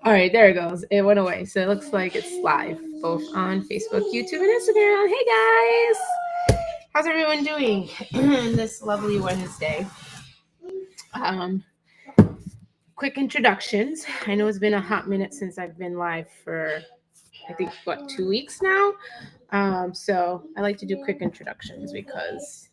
All right, there it goes. It went away. So it looks like it's live both on Facebook, YouTube, and Instagram. Hey guys, how's everyone doing this lovely Wednesday? Um, quick introductions. I know it's been a hot minute since I've been live for I think what 2 weeks now. So I like to do quick introductions because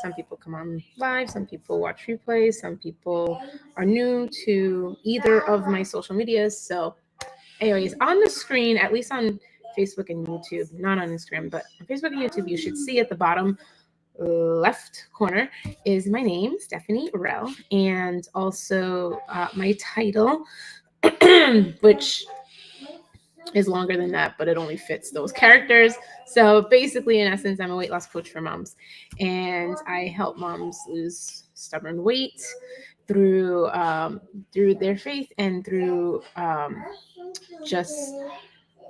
some people come on live, some people watch replays, some people are new to either of my social medias. So anyways, on the screen, at least on Facebook and YouTube, not on Instagram, but on Facebook and YouTube, you should see at the bottom left corner is my name, Stephanie Rell, and also my title, which is longer than that, but it only fits those characters. So basically, in essence, I'm a weight loss coach for moms, and I help moms lose stubborn weight through their faith and through just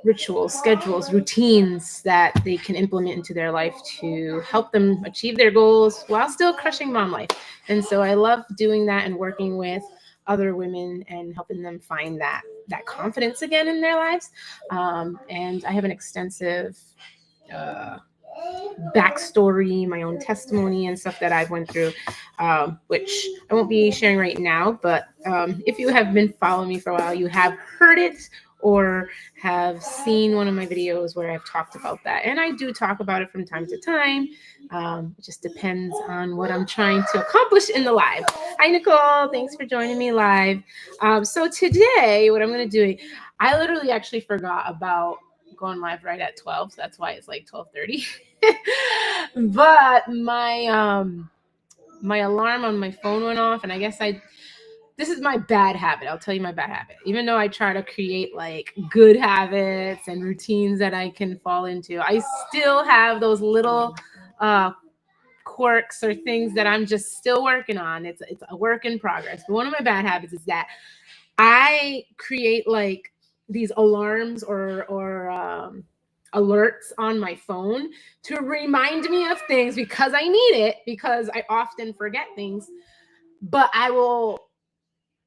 rituals, schedules, routines that they can implement into their life to help them achieve their goals while still crushing mom life. And so I love doing that and working with other women and helping them find that confidence again in their lives. And I have an extensive uh, backstory, my own testimony, and stuff that I've went through, which I won't be sharing right now. But if you have been following me for a while, you have heard it or have seen one of my videos where I've talked about that. And I do talk about it from time to time. It just depends on what I'm trying to accomplish in the live. Hi, Nicole. Thanks for joining me live. So today, what I'm going to do, I literally actually forgot about going live right at 12. So that's why it's like 12:30. But my alarm on my phone went off, and I guess this is my bad habit. I'll tell you my bad habit. Even though I try to create like good habits and routines that I can fall into, I still have those little quirks or things that I'm just still working on. It's a work in progress. But one of my bad habits is that I create like these alarms or alerts on my phone to remind me of things because I need it, because I often forget things. But I will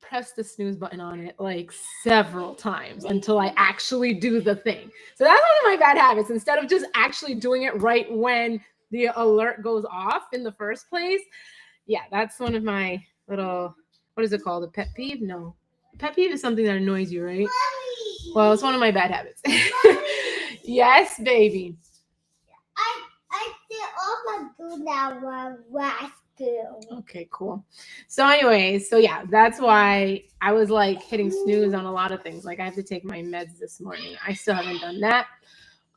press the snooze button on it like several times until I actually do the thing. So that's one of my bad habits. Instead of just actually doing it right when the alert goes off in the first place. Yeah, that's one of my little, what is it called? A pet peeve? No. A pet peeve is something that annoys you, right? Well, it's one of my bad habits. Yes, baby. I still also do that when I school. Okay, cool. So anyways, so yeah, that's why I was like hitting snooze on a lot of things. Like I have to take my meds this morning. I still haven't done that.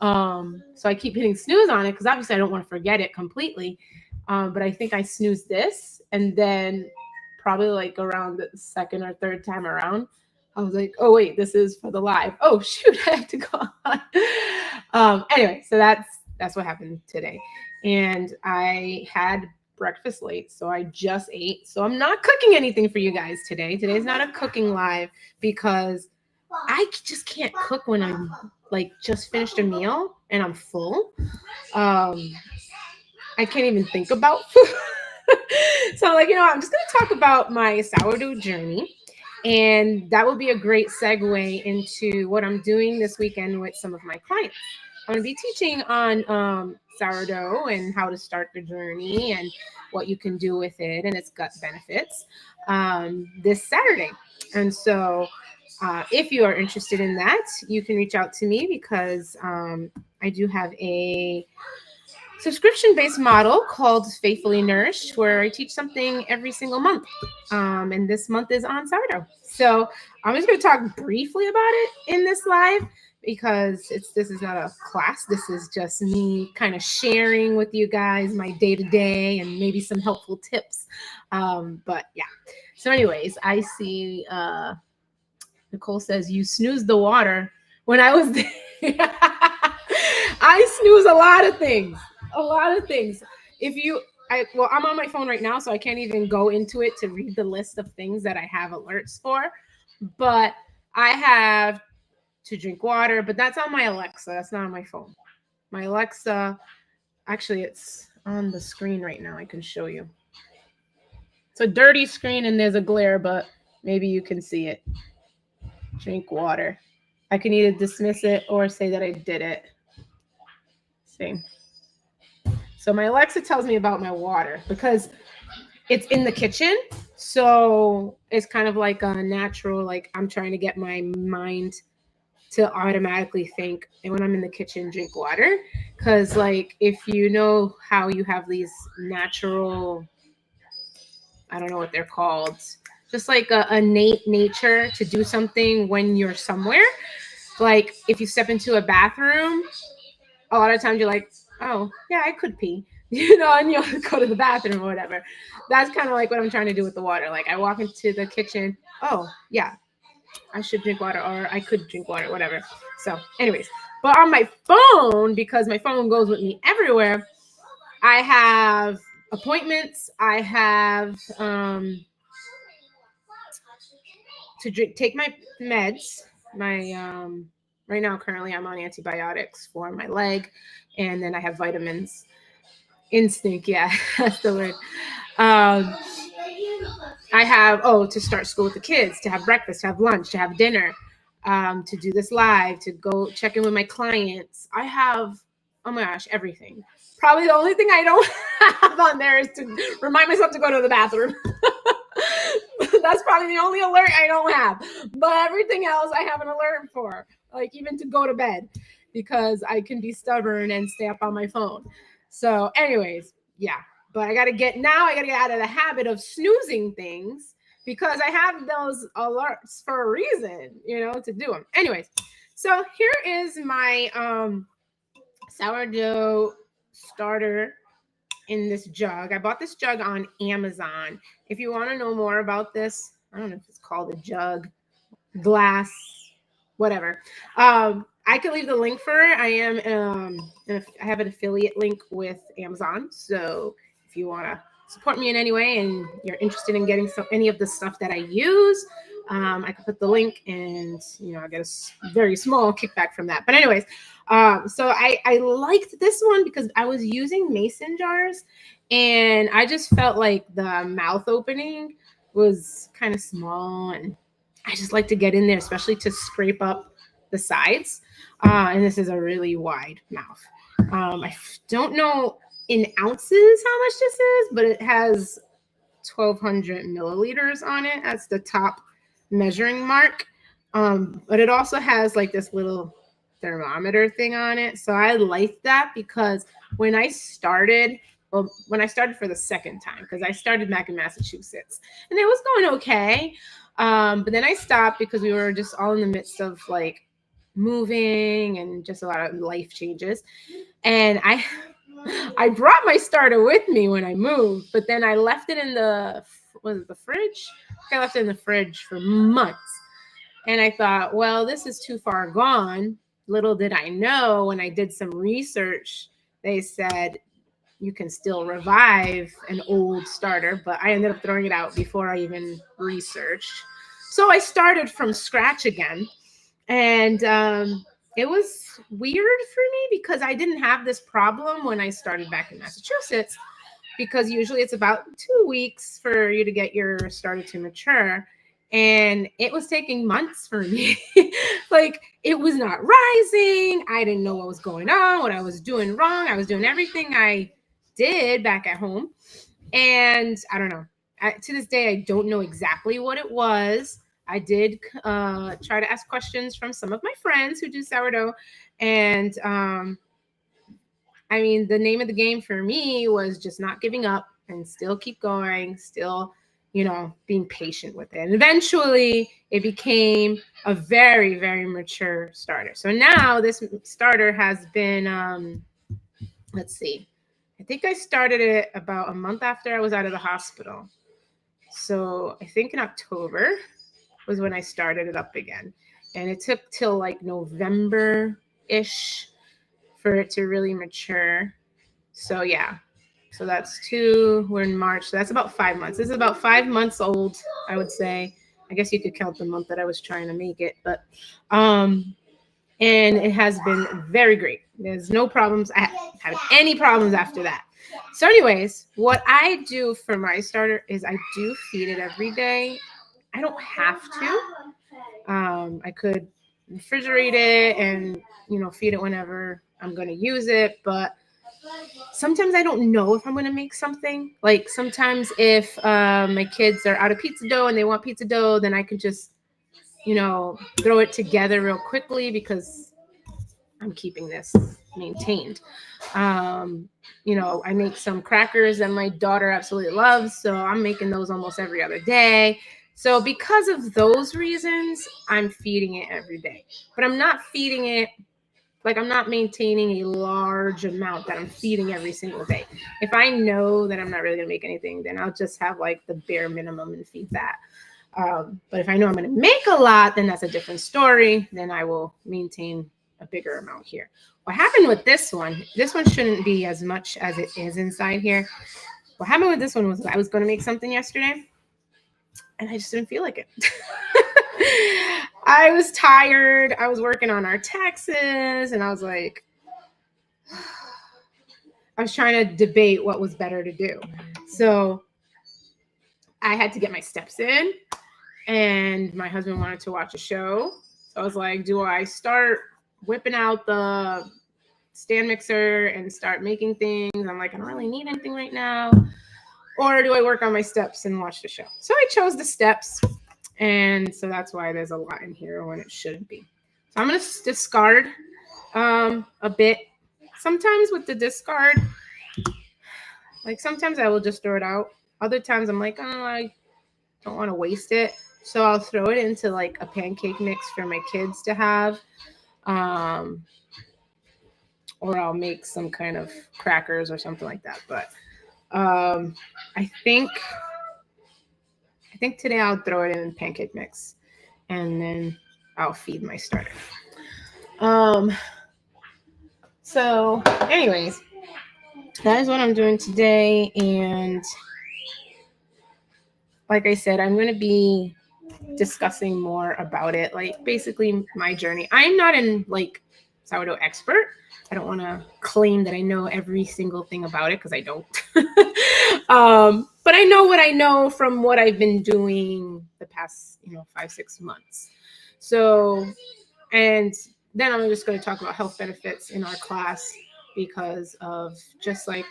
So I keep hitting snooze on it because obviously I don't want to forget it completely. But I think I snoozed this, and then probably like around the second or third time around, I was like, oh wait, this is for the live. Oh shoot, I have to go on. Anyway, so that's what happened today. And I had breakfast late, so I just ate. So I'm not cooking anything for you guys today. Today's not a cooking live because I just can't cook when I'm like just finished a meal and I'm full. I can't even think about food. So like, I'm just gonna talk about my sourdough journey. And that will be a great segue into what I'm doing this weekend with some of my clients. I'm going to be teaching on sourdough and how to start the journey and what you can do with it and its gut benefits this Saturday. And so if you are interested in that, you can reach out to me because I do have a subscription-based model called Faithfully Nourished, where I teach something every single month. And this month is on sourdough. So I'm just going to talk briefly about it in this live because this is not a class. This is just me kind of sharing with you guys my day-to-day and maybe some helpful tips. But yeah. So anyways, I see Nicole says you snoozed the water when I was there. I snooze a lot of things. A lot of things. I'm on my phone right now, so I can't even go into it to read the list of things that I have alerts for. But I have to drink water, but that's on my Alexa. That's not on my phone. My Alexa, actually, it's on the screen right now. I can show you. It's a dirty screen and there's a glare, but maybe you can see it. drink water. I can either dismiss it or say that I did it. See. So my Alexa tells me about my water because it's in the kitchen. So it's kind of like a natural, like I'm trying to get my mind to automatically think, and when I'm in the kitchen, drink water. Because, like, if you know how you have these natural, I don't know what they're called, just like a innate nature to do something when you're somewhere. Like, if you step into a bathroom, a lot of times you're like, oh, yeah, I could pee, and you'll go to the bathroom or whatever. That's kind of like what I'm trying to do with the water. Like, I walk into the kitchen, oh, yeah, I should drink water or I could drink water, whatever. So, anyways, but on my phone, because my phone goes with me everywhere, I have appointments. I have take my meds. My right now, currently, I'm on antibiotics for my leg, and then I have vitamins. Instinct, yeah, that's the word. Um, I have to start school with the kids, to have breakfast, to have lunch, to have dinner, to do this live, to go check in with my clients. I have, oh my gosh, everything. Probably the only thing I don't have on there is to remind myself to go to the bathroom. That's probably the only alert I don't have. But everything else I have an alert for, like even to go to bed, because I can be stubborn and stay up on my phone. So, anyways, yeah. But I got to get out of the habit of snoozing things because I have those alerts for a reason, to do them. Anyways, so here is my sourdough starter in this jug. I bought this jug on Amazon. If you want to know more about this, I don't know if it's called a jug, glass, whatever. I can leave the link for it. I have an affiliate link with Amazon. So if you want to support me in any way and you're interested in getting any of the stuff that I use, I can put the link and, I get a very small kickback from that. But anyways, so I liked this one because I was using mason jars and I just felt like the mouth opening was kind of small, and I just like to get in there, especially to scrape up the sides. And this is a really wide mouth. I don't know in ounces how much this is, but it has 1,200 milliliters on it. That's the top measuring mark. But it also has like this little thermometer thing on it. So I like that because when I started for the second time, because I started back in Massachusetts and it was going okay. But then I stopped because we were just all in the midst of like moving and just a lot of life changes. And I brought my starter with me when I moved, but then I left it in the fridge? I left it in the fridge for months. And I thought, well, this is too far gone. Little did I know, when I did some research, they said you can still revive an old starter, but I ended up throwing it out before I even researched. So I started from scratch again. And it was weird for me because I didn't have this problem when I started back in Massachusetts, because usually it's about 2 weeks for you to get your starter to mature. And it was taking months for me. Like, it was not rising. I didn't know what was going on, what I was doing wrong. I was doing everything I did back at home. And I don't know. To this day, I don't know exactly what it was. I did try to ask questions from some of my friends who do sourdough. And I mean, the name of the game for me was just not giving up and still keep going, still, being patient with it. And eventually it became a very, very mature starter. So now this starter has been, let's see, I think I started it about a month after I was out of the hospital. So I think in October was when I started it up again. And it took till like November-ish for it to really mature. So yeah. So that's we're in March. So that's about 5 months. This is about 5 months old, I would say. I guess you could count the month that I was trying to make it. But and it has been very great. There's no problems. I haven't had any problems after that. So anyways, what I do for my starter is I do feed it every day. I don't have to. I could refrigerate it and, feed it whenever I'm going to use it. But sometimes I don't know if I'm going to make something. Like sometimes if my kids are out of pizza dough and they want pizza dough, then I can just, throw it together real quickly because I'm keeping this maintained. I make some crackers that my daughter absolutely loves. So I'm making those almost every other day. So because of those reasons, I'm feeding it every day. But I'm not feeding it, like I'm not maintaining a large amount that I'm feeding every single day. If I know that I'm not really going to make anything, then I'll just have like the bare minimum and feed that. But if I know I'm going to make a lot, then that's a different story. Then I will maintain a bigger amount here. What happened with this one shouldn't be as much as it is inside here. What happened with this one was I was going to make something yesterday and I just didn't feel like it. I was tired. I was working on our taxes and I was like, I was trying to debate what was better to do. So I had to get my steps in and my husband wanted to watch a show. So I was like, do I start whipping out the stand mixer and start making things? I'm like, I don't really need anything right now. Or do I work on my steps and watch the show? So I chose the steps. And so that's why there's a lot in here when it shouldn't be. So I'm going to discard a bit. Sometimes with the discard, like sometimes I will just throw it out. Other times I'm like, oh, I don't want to waste it. So I'll throw it into like a pancake mix for my kids to have. Or I'll make some kind of crackers or something like that. But I think today I'll throw it in pancake mix and then I'll feed my starter. So anyways, that is what I'm doing today. And like I said, I'm going to be discussing more about it, like basically my journey. I'm not in like sourdough expert. I don't want to claim that I know every single thing about it because I don't. But I know what I know from what I've been doing the past, 5-6 months. So, and then I'm just going to talk about health benefits in our class because of just like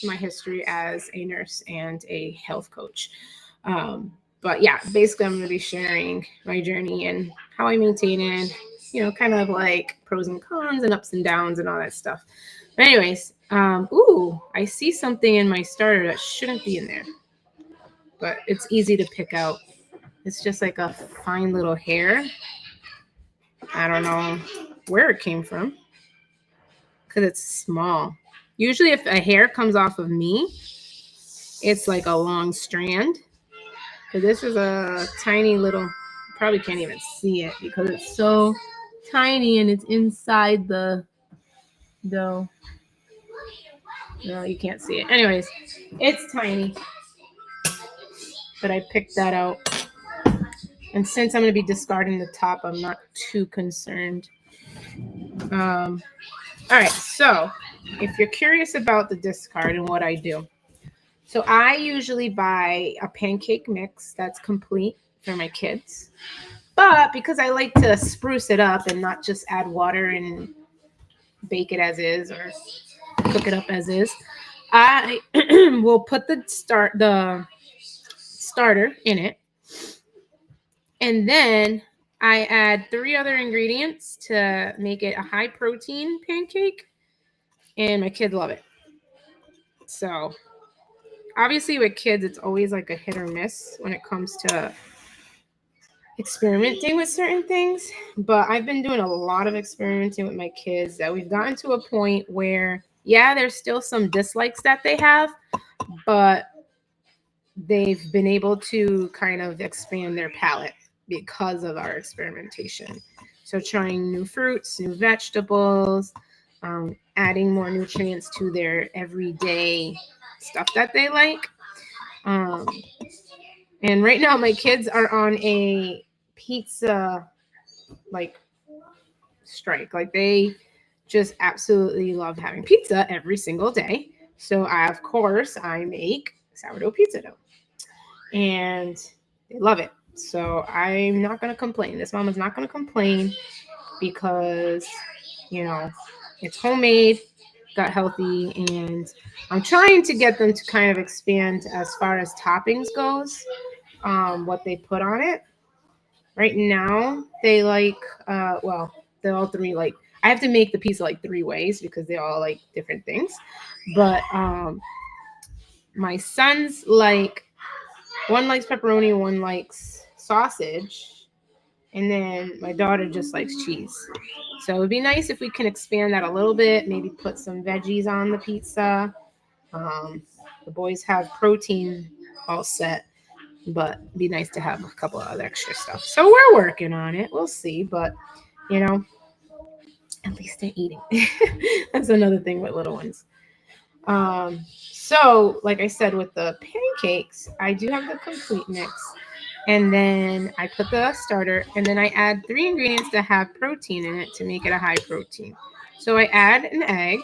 my history as a nurse and a health coach. But yeah, basically I'm going to be sharing my journey and how I maintain it, kind of like pros and cons and ups and downs and all that stuff. But anyways, I see something in my starter that shouldn't be in there, but it's easy to pick out. It's just like a fine little hair. I don't know where it came from because it's small. Usually if a hair comes off of me, it's like a long strand. But this is a tiny little, probably can't even see it because it's so tiny and it's inside the dough. No, you can't see it. Anyways, it's tiny. But I picked that out. And since I'm going to be discarding the top, I'm not too concerned. All right, so if you're curious about the discard and what I do. So I usually buy a pancake mix that's complete for my kids. But because I like to spruce it up and not just add water and bake it as is or cook it up as is, I will put the starter in it. And then I add 3 other ingredients to make it a high protein pancake. And my kids love it. So obviously with kids, it's always like a hit or miss when it comes to experimenting with certain things. But I've been doing a lot of experimenting with my kids that we've gotten to a point where, yeah, there's still some dislikes that they have, but they've been able to kind of expand their palate because of our experimentation. So trying new fruits, new vegetables, adding more nutrients to their everyday stuff that they like. And right now my kids are on a pizza like strike. Like they just absolutely love having pizza every single day. So of course I make sourdough pizza dough. And they love it. So I'm not going to complain. This mom is not going to complain because, you know, it's homemade, got healthy, and I'm trying to get them to kind of expand as far as toppings goes, what they put on it. Right now, they like, well, they're all three like, I have to make the pizza like three ways because they all like different things. But my sons like, one likes pepperoni, one likes sausage, and then my daughter just likes cheese. So it would be nice if we can expand that a little bit, maybe put some veggies on the pizza. Um, the boys have protein all set, but it'd be nice to have a couple of other extra stuff. So we're working on it. We'll see, but you know, at least they're eating. That's another thing with little ones. So like I said, with the pancakes, I do have the complete mix. And then I put the starter, and then I add three ingredients that have protein in it to make it a high protein. So I add an egg,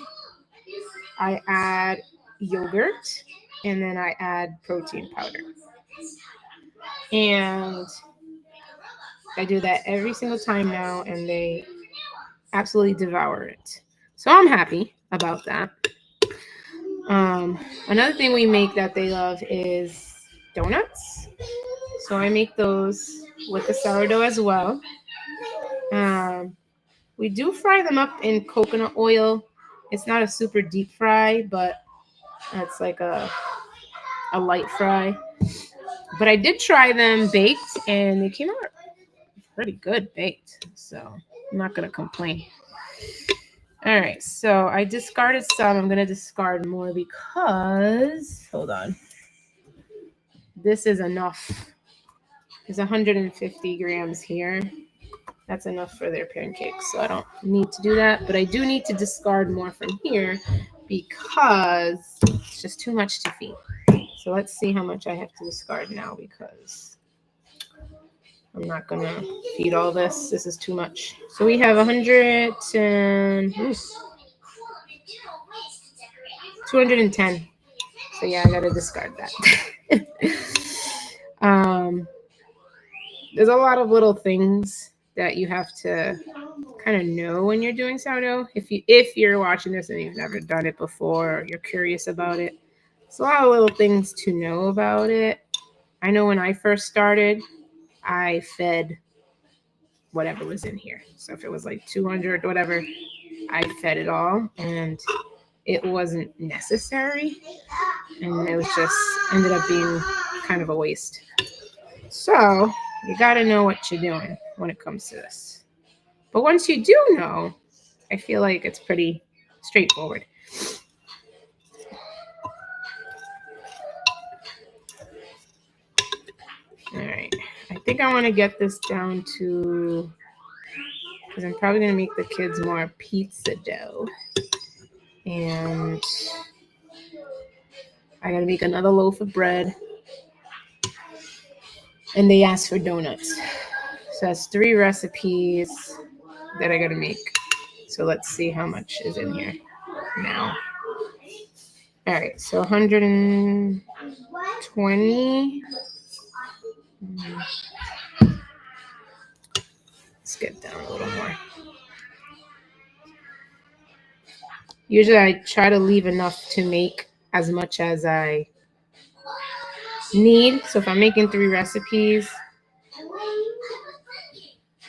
I add yogurt, and then I add protein powder. And I do that every single time now, and they absolutely devour it. So I'm happy about that. Another thing we make that they love is donuts. So I make those with the sourdough as well. Um, we do fry them up in coconut oil. It's not a super deep fry, but it's like a light fry. But I did try them baked, and they came out pretty good baked. So I'm not going to complain. All right, so I discarded some. I'm going to discard more because, hold on, this is enough. There's 150 grams here. That's enough for their pancakes, so I don't need to do that. But I do need to discard more from here because it's just too much to feed. So let's see how much I have to discard now because I'm not going to feed all this. This is too much. So we have 100 and 210. So yeah, I got to discard that. There's a lot of little things that you have to kind of know when you're doing sourdough. If you're watching this and you've never done it before, or you're curious about it, it's a lot of little things to know about it. I know when I first started, I fed whatever was in here. So if it was like 200, whatever, I fed it all, and it wasn't necessary, and it was just ended up being kind of a waste. So you got to know what you're doing when it comes to this. But once you do know, I feel like it's pretty straightforward. All right. I think I want to get this down to, because I'm probably going to make the kids more pizza dough. And I got to make another loaf of bread. And they asked for donuts. So that's 3 recipes that I got to make. So let's see how much is in here now. All right. So 120. Let's get down a little more. Usually I try to leave enough to make as much as I need. So if I'm making 3 recipes,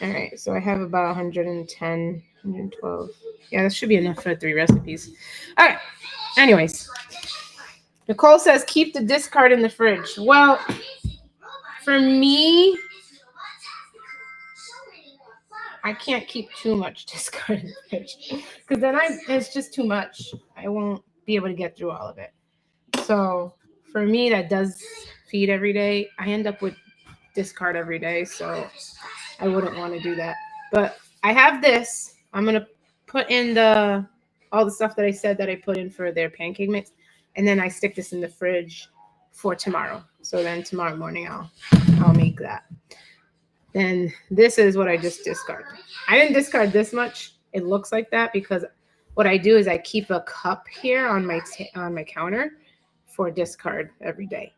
all right, so I have about 110, 112. Yeah, that should be enough for 3 recipes. All right, anyways. Nicole says keep the discard in the fridge. Well, for me, I can't keep too much discard in the fridge because then it's just too much. I won't be able to get through all of it. So for me, that does feed every day. I end up with discard every day, so I wouldn't want to do that. But I have this. I'm gonna put in all the stuff that I said that I put in for their pancake mix, and then I stick this in the fridge for tomorrow. So then tomorrow morning I'll make that. Then this is what I just discarded. I didn't discard this much. It looks like that because what I do is I keep a cup here on my counter for discard every day.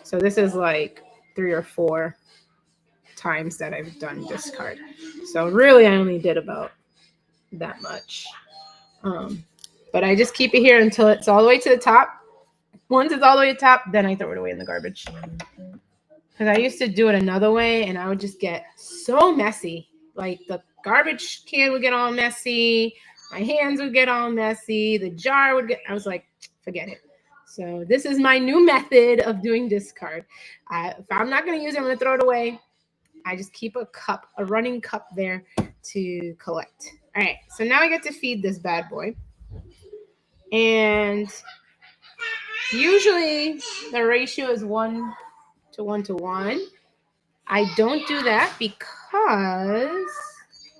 So this is like 3 or 4 times that I've done discard. So really, I only did about that much. But I just keep it here until it's all the way to the top. Once it's all the way to the top, then I throw it away in the garbage. Because I used to do it another way, and I would just get so messy. Like the garbage can would get all messy, my hands would get all messy, the jar would get. I was like, forget it. So this is my new method of doing discard. If I'm not going to use it, I'm going to throw it away. I just keep a running cup there to collect. All right, so now I get to feed this bad boy. And usually the ratio is 1 to 1 to 1. I don't do that because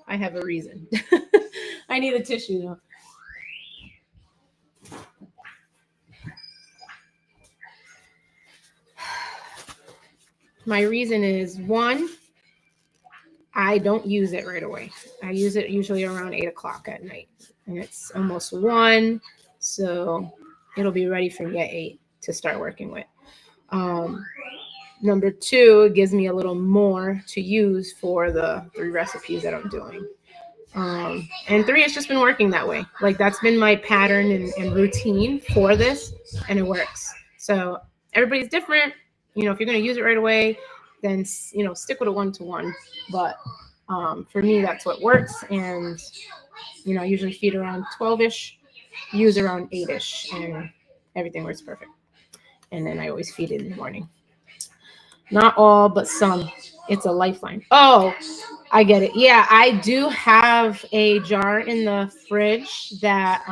I have a reason. I need a tissue though. My reason is 1, I don't use it right away. I use it usually around 8 o'clock at night, and it's almost 1, so it'll be ready for me at 8 to start working with. Number 2, it gives me a little more to use for the 3 recipes that I'm doing. And 3, it's just been working that way. Like that's been my pattern and routine for this, and it works. So everybody's different. If you're going to use it right away, then stick with a 1 to 1. But for me, that's what works. And I usually feed around 12ish, use around 8ish, and everything works perfect. And then I always feed it in the morning. Not all, but some. It's a lifeline. Oh, I get it. Yeah, I do have a jar in the fridge that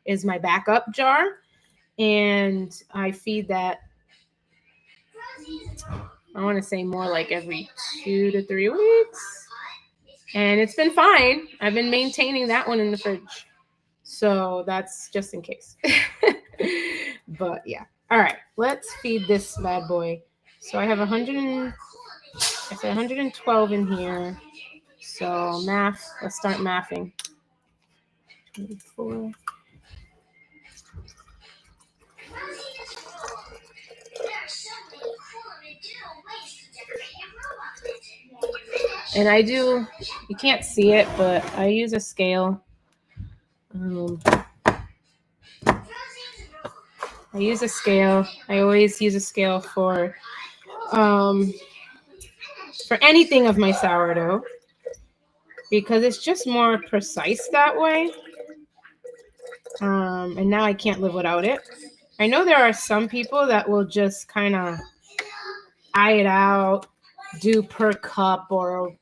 is my backup jar, and I feed that. I want to say more like every 2 to 3 weeks, and it's been fine. I've been maintaining that one in the fridge, so that's just in case. But yeah, all right. Let's feed this bad boy. So I have 112 in here. So math, let's start mathing. 24. And I do, you can't see it, but I use a scale. I use a scale. I always use a scale for anything of my sourdough, because it's just more precise that way. And now I can't live without it. I know there are some people that will just kind of eye it out, do per cup or,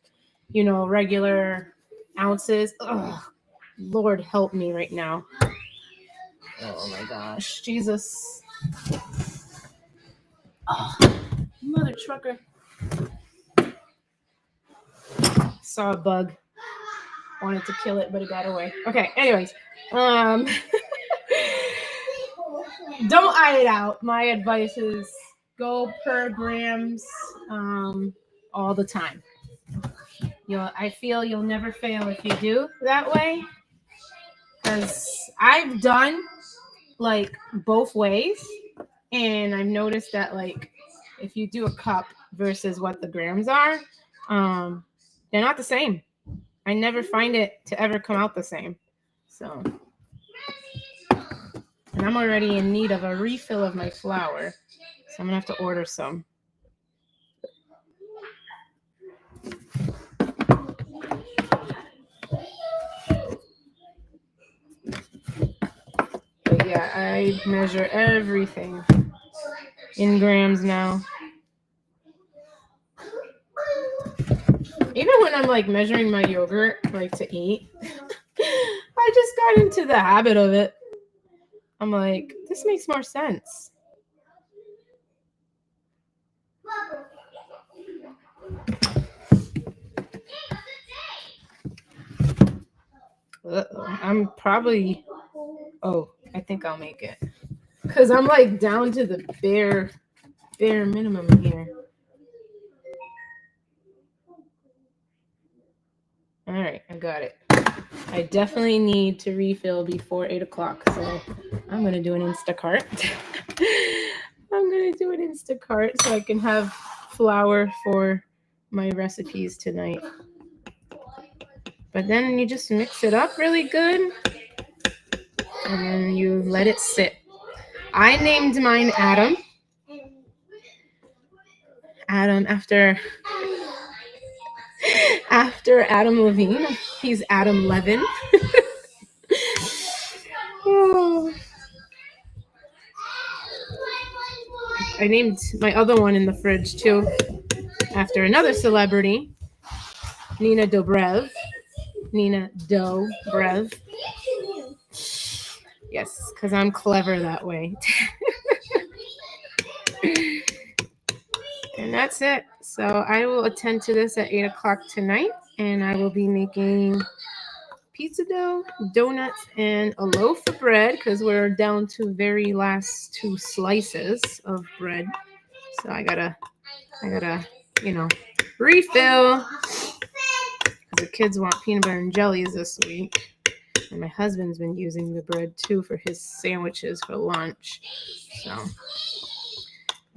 regular ounces. Ugh, Lord help me right now. Oh my gosh, Jesus. Oh, mother trucker. Saw a bug. Wanted to kill it, but it got away. Okay, anyways. Don't eye it out. My advice is go per grams all the time. I feel you'll never fail if you do that way. Because I've done like both ways, and I've noticed that like if you do a cup versus what the grams are, they're not the same. I never find it to ever come out the same. So, and I'm already in need of a refill of my flour, so I'm gonna have to order some. But yeah, I measure everything in grams now. Even when I'm like measuring my yogurt, like to eat, I just got into the habit of it. I'm like, this makes more sense. I'm probably, I think I'll make it. Because I'm like down to the bare minimum here. All right, I got it. I definitely need to refill before 8 o'clock, so I'm going to do an Instacart. I'm going to do an Instacart so I can have flour for my recipes tonight. But then you just mix it up really good and then you let it sit. I named mine Adam. Adam after Adam Levine. He's Adam Levin. Oh. I named my other one in the fridge too after another celebrity, Nina Dobrev. Nina Dobrev. Yes, because I'm clever that way. And that's it. So I will attend to this at 8 o'clock tonight, and I will be making pizza dough, donuts, and a loaf of bread because we're down to very last 2 slices of bread. So I gotta, refill because the kids want peanut butter and jellies this week. And my husband's been using the bread too for his sandwiches for lunch. So,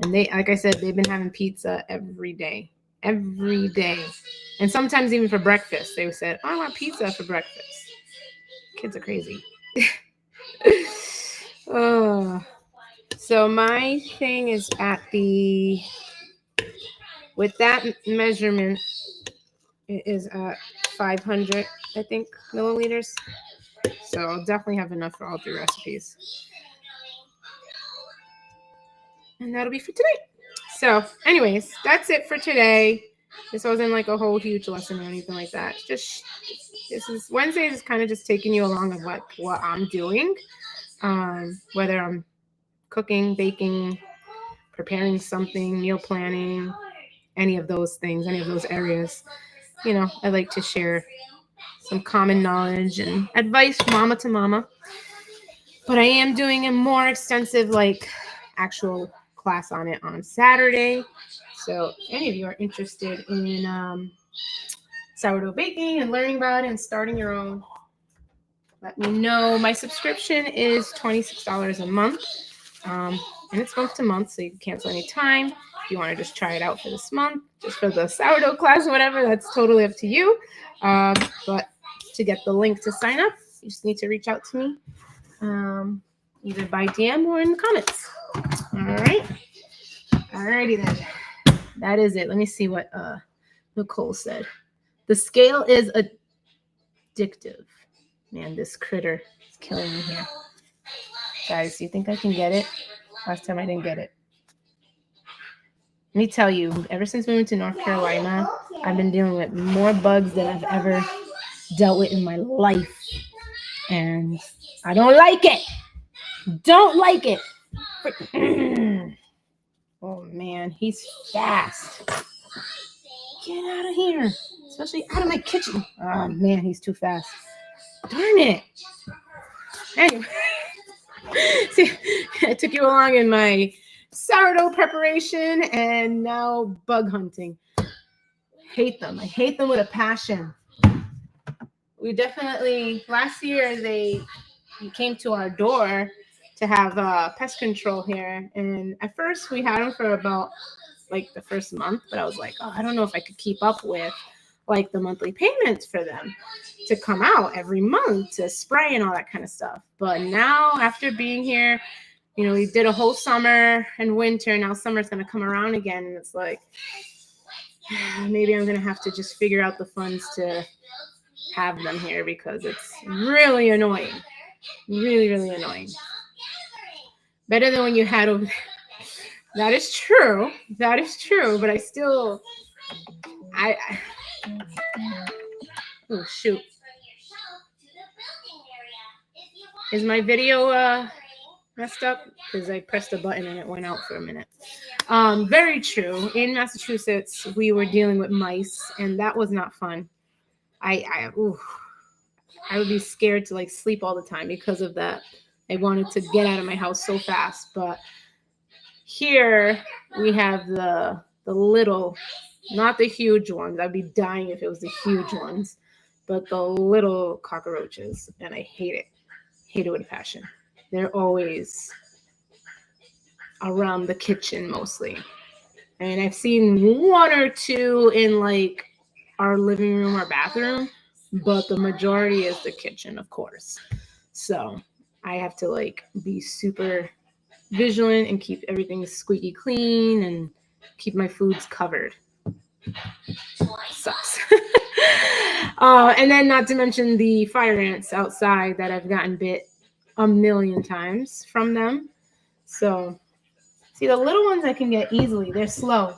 and they, like I said, they've been having pizza every day. And sometimes even for breakfast. They said, oh, I want pizza for breakfast. Kids are crazy. Oh. So my thing is with that measurement, it is at 500, I think, milliliters. So I'll definitely have enough for all 3 recipes. And that'll be for tonight. So anyways, that's it for today. This wasn't like a whole huge lesson or anything like that. Wednesdays is kind of just taking you along of what I'm doing. Whether I'm cooking, baking, preparing something, meal planning, any of those things, any of those areas. I like to share some common knowledge and advice mama to mama. But I am doing a more extensive actual class on it on Saturday. So if any of you are interested in sourdough baking and learning about it and starting your own, let me know. My subscription is $26 a month. And it's month to month, so you can cancel any time. If you want to just try it out for this month, just for the sourdough class or whatever, that's totally up to you. But to get the link to sign up, you just need to reach out to me, either by DM or in the comments. All right. Alrighty then. That is it. Let me see what Nicole said. The scale is addictive. Man, this critter is killing me here. Guys, do you think I can get it? Last time I didn't get it. Let me tell you, ever since moving to North Carolina, I've been dealing with more bugs than I've ever dealt with in my life. And I don't like it. Don't like it. Oh, man, he's fast. Get out of here. Especially out of my kitchen. Oh, man, he's too fast. Darn it. Anyway. See, I took you along in my sourdough preparation and now bug hunting. Hate them. I hate them with a passion. We definitely, last year they came to our door to have pest control here. And at first we had them for about the first month, but I was like, oh, I don't know if I could keep up with the monthly payments for them to come out every month to spray and all that kind of stuff. But now after being here, we did a whole summer and winter. Now summer's going to come around again. And it's like, maybe I'm going to have to just figure out the funds to have them here because it's really annoying. Really, really annoying. Better than when you had over there. That is true. That is true. But oh, shoot. Is my video messed up? Because I pressed a button and it went out for a minute. Very true. In Massachusetts, we were dealing with mice, and that was not fun. I would be scared to sleep all the time because of that. I wanted to get out of my house so fast. But here we have the little, not the huge ones. I'd be dying if it was the huge ones, but the little cockroaches, and I hate it. Hate it with a passion. They're always around the kitchen mostly. And I've seen one or two in like our living room or bathroom, but the majority is the kitchen, of course. So I have to like be super vigilant and keep everything squeaky clean and keep my foods covered. Sucks. And then not to mention the fire ants outside that I've gotten bit a million times from them. So see, the little ones I can get easily. They're slow.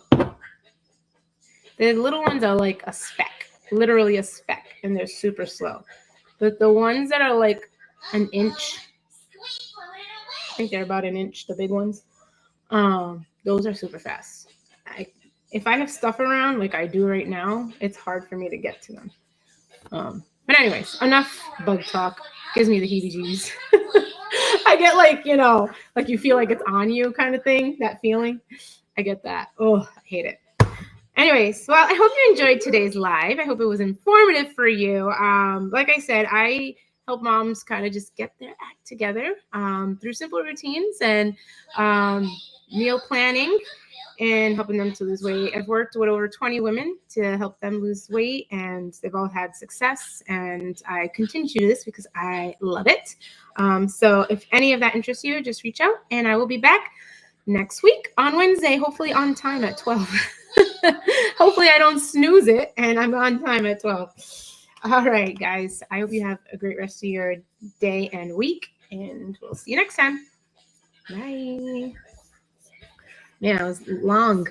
The little ones are like a speck, literally a speck, and they're super slow. But the ones that are like an inch, I think they're about an inch, the big ones, those are super fast. If I have stuff around like I do right now, it's hard for me to get to them. But anyways, enough bug talk. Gives me the heebie-jeebies. I get like, like you feel like it's on you kind of thing, that feeling. I get that. Oh, I hate it. Anyways, well, I hope you enjoyed today's live. I hope it was informative for you. Like I said, I help moms kind of just get their act together through simple routines and meal planning and helping them to lose weight. I've worked with over 20 women to help them lose weight, and they've all had success. And I continue to do this because I love it. So if any of that interests you, just reach out, and I will be back next week on Wednesday, hopefully on time at 12. Hopefully I don't snooze it and I'm on time at 12. All right, guys. I hope you have a great rest of your day and week, and we'll see you next time. Bye. Yeah, it was long.